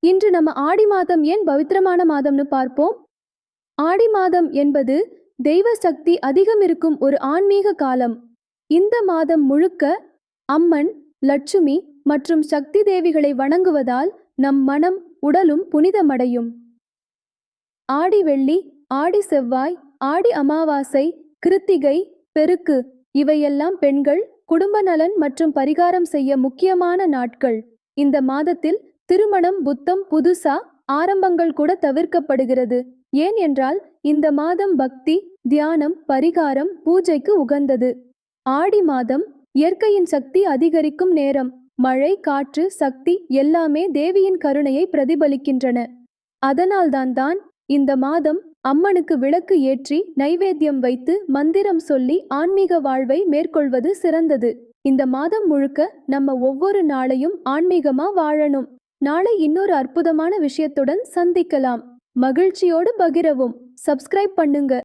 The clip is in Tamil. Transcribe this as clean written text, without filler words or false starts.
இன்று நம்ம ஆடி மாதம் ஏன் பவித்திரமான மாதம்னு பார்ப்போம். ஆடி மாதம் என்பது தெய்வ சக்தி அதிகம் இருக்கும் ஒரு ஆன்மீக காலம். இந்த மாதம் முழுக்க அம்மன், லட்சுமி மற்றும் சக்தி தேவிகளை வணங்குவதால் நம் மனம் உடலும் புனிதமடையும். ஆடி வெள்ளி, ஆடி செவ்வாய், ஆடி அமாவாசை, கிருத்திகை, பெருக்கு இவையெல்லாம் பெண்கள் குடும்ப நலன் மற்றும் பரிகாரம் செய்ய முக்கியமான நாட்கள். இந்த மாதத்தில் திருமணம், புத்தம் புதுசா ஆரம்பங்கள் கூட தவிர்க்கப்படுகிறது. ஏன் என்றால் இந்த மாதம் பக்தி, தியானம், பரிகாரம், பூஜைக்கு உகந்தது. ஆடி மாதம் இயற்கையின் சக்தி அதிகரிக்கும் நேரம். மழை, காற்று, சக்தி எல்லாமே தேவியின் கருணையை பிரதிபலிக்கின்றன. அதனால்தான் இந்த மாதம் அம்மனுக்கு விளக்கு ஏற்றி நைவேத்தியம் வைத்து மந்திரம் சொல்லி ஆன்மீக வாழ்வை மேற்கொள்வது சிறந்தது. இந்த மாதம் முழுக்க நம்ம ஒவ்வொரு நாளையும் ஆன்மீகமா வாழணும். நாளை இன்னொரு அற்புதமான விஷயத்துடன் சந்திக்கலாம். மகிழ்ச்சியோடு பகிரவும். சப்ஸ்கிரைப் பண்ணுங்க.